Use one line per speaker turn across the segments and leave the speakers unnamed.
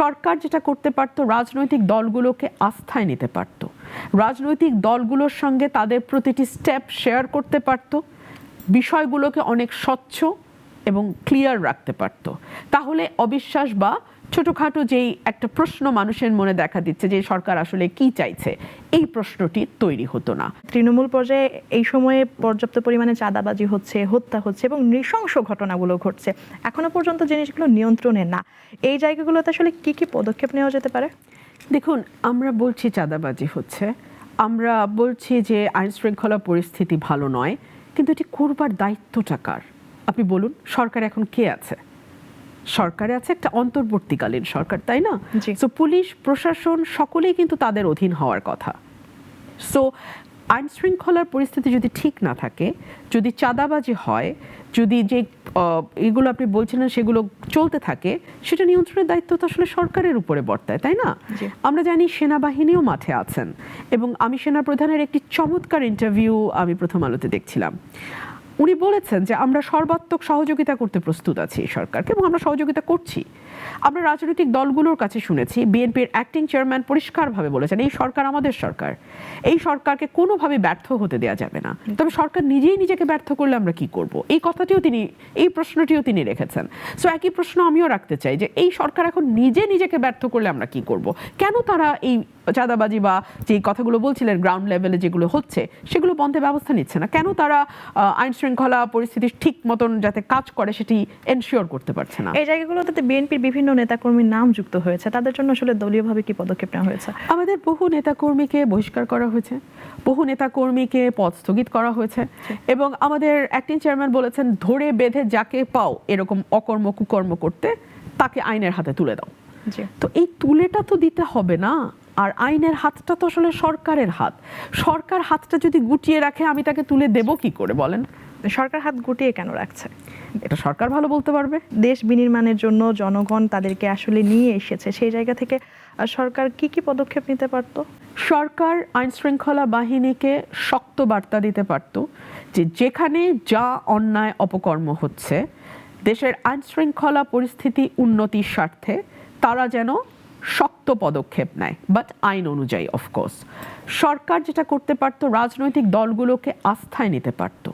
সরকার যেটা করতে পারতো, রাজনৈতিক দলগুলোকে আস্থায় নিতে পারতো, রাজনৈতিক দলগুলোর সঙ্গে তাদের প্রতিটি স্টেপ শেয়ার করতে পারতো, বিষয়গুলোকে অনেক স্বচ্ছ এবং ক্লিয়ার রাখতে পারতো। তাহলে অবিশ্বাস বা ছোটখাটো যেই একটা প্রশ্ন মানুষের মনে দেখা দিচ্ছে যে সরকার আসলে কি চাইছে, এই প্রশ্নটি তৈরি হতো না।
তৃণমূল পর্যায়ে এই সময়ে পর্যাপ্ত পরিমাণে চাঁদাবাজি হচ্ছে, হত্যা হচ্ছে এবং নৃশংস ঘটনাগুলো ঘটছে, এখনো পর্যন্ত জিনিসগুলো নিয়ন্ত্রণে না। এই জায়গাগুলোতে আসলে কি কি পদক্ষেপ নেওয়া যেতে পারে?
দেখুন, আমরা বলছি চাঁদাবাজি হচ্ছে, আমরা বলছি যে আইন শৃঙ্খলা পরিস্থিতি ভালো নয়, কিন্তু এটি করবার দায়িত্বটা কার? আপনি বলুন, সরকার এখন কে আছে? সরকারে আছে একটা অন্তর্বর্তীকালীন সরকার, তাই না? সো পুলিশ প্রশাসন সকলেই কিন্তু তাদের অধীন হওয়ার কথা। সো আইন শৃঙ্খলার পরিস্থিতি যদি ঠিক না থাকে, যদি চাঁদাবাজি হয়, যদি যে এগুলো আপনি বলছিলেন সেগুলো চলতে থাকে, সেটা নিয়ন্ত্রণের দায়িত্ব তো আসলে সরকারের উপরে বর্তায়, তাই না? আমরা জানি সেনাবাহিনীও মাঠে আছেন, এবং আমি সেনাপ্রধানের একটি চমৎকার ইন্টারভিউ আমি প্রথম আলোতে দেখছিলাম। উনি বলেছেন যে আমরা সর্বাত্মক সহযোগিতা করতে প্রস্তুত আছি এই সরকারকে, এবং আমরা সহযোগিতা করছি। আমরা রাজনৈতিক দলগুলোর কাছে শুনেছি, বিএনপির অ্যাক্টিং চেয়ারম্যান পরিষ্কারভাবে বলেছেন এই সরকার আমাদের সরকার, এই সরকারকে কোনোভাবে ব্যর্থ হতে দেওয়া যাবে না। তবে সরকার নিজেই নিজেকে ব্যর্থ করলে আমরা কি করব, এই কথাটিও তিনি, এই প্রশ্নটিও তিনি রেখেছেন। সো একই প্রশ্ন আমিও রাখতে চাই যে এই সরকার এখন নিজে নিজেকে ব্যর্থ করলে আমরা কি করব? কেন তারা এই চাঁদাবাজি বা যে কথাগুলো বলছিলেন গ্রাউন্ড লেভেলে যেগুলো হচ্ছে সেগুলো বন্ধে ব্যবস্থা নিচ্ছে না? কেন তারা আইন শৃঙ্খলা পরিস্থিতি ঠিক মতন যাতে কাজ করে সেটি এনশিওর করতে পারছে না?
এই জায়গাগুলোতে বিএনপির বিভিন্ন নেতাকর্মীর নাম যুক্ত হয়েছে, তাদের জন্য আসলে দলীয়ভাবে কি পদক্ষেপ নেওয়া হয়েছে?
আমাদের বহু নেতাকর্মীকে বহিষ্কার করা হয়েছে, বহু নেতাকর্মীকে পদ স্থগিত করা হয়েছে, এবং আমাদের অ্যাক্টিং চেয়ারম্যান বলেছেন ধরে বেঁধে যাকে পাও এরকম অকর্ম কুকর্ম করতে তাকে আইনের হাতে তুলে দাও। তো এই তুলেটা তো দিতে হবে না, আর আইনের হাতটা তো আসলে সরকারের হাত। সরকার হাতটা যদি গুটিয়ে রাখে আমি তাকে তুলে দেব কি করে বলেন?
সরকার হাত গুটিয়ে কেন রাখছে?
এটা সরকার ভালো বলতে পারবে।
দেশ বিনির্মাণের জন্য জনগণ তাদেরকে আসলে নিয়ে এসেছে, সেই জায়গা থেকে সরকার কি কি পদক্ষেপ নিতে পারত?
সরকার আইন শৃঙ্খলা বাহিনীকে শক্ত বার্তা দিতে পারত যে যেখানে যা অন্যায় অপকর্ম হচ্ছে, দেশের আইন শৃঙ্খলা পরিস্থিতি উন্নতির স্বার্থে তারা যেন শক্ত পদক্ষেপ নেয়, বাট আইন অনুযায়ী অফকোর্স। সরকার যেটা করতে পারতো, রাজনৈতিক দলগুলোকে আস্থায় নিতে পারতো,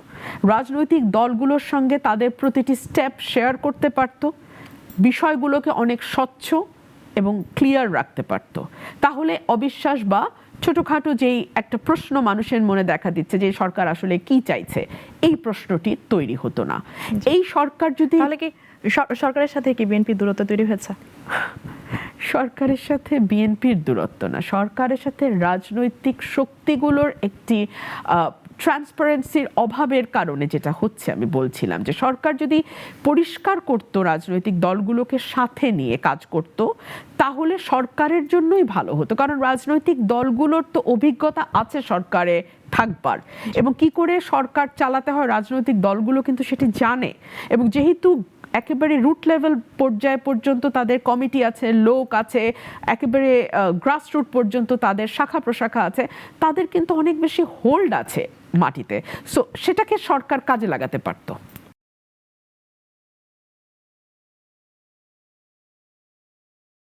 রাজনৈতিক দলগুলোর সঙ্গে তাদের প্রতিটি স্টেপ শেয়ার করতে পারতো, বিষয়গুলোকে অনেক স্বচ্ছ এবং ক্লিয়ার রাখতে পারতো। তাহলে অবিশ্বাস বা ছোটখাটো যেই একটা প্রশ্ন মানুষের মনে দেখা দিচ্ছে যে সরকার আসলে কি চাইছে, এই প্রশ্নটি তৈরি হতো না। এই সরকার যদি,
তাহলে কি সরকারের সাথে কি বিএনপির দূরত্ব তৈরি হয়েছে?
সরকারের সাথে বিএনপির দূরত্ব না, সরকারের সাথে রাজনৈতিক শক্তিগুলোর একটি ট্রান্সপারেন্সির অভাবের কারণে যেটা হচ্ছে, আমি বলছিলাম যে সরকার যদি পরিষ্কার করত, রাজনৈতিক দলগুলোকে সাথে নিয়ে কাজ করত, তাহলে সরকারের জন্যই ভালো হতো। কারণ রাজনৈতিক দলগুলোর তো অভিজ্ঞতা আছে সরকারে থাকবার, এবং কি করে সরকার চালাতে হয় রাজনৈতিক দলগুলো কিন্তু সেটি জানে। এবং যেহেতু একেবারে রুট লেভেল পর্যায় পর্যন্ত তাদের কমিটি আছে, লোক আছে, একেবারে গ্রাসরুট পর্যন্ত তাদের শাখা প্রশাখা আছে, তাদের কিন্তু অনেক বেশি হোল্ড আছে মাটিতে। সো সেটাকে সরকার কাজে লাগাতে পারতো।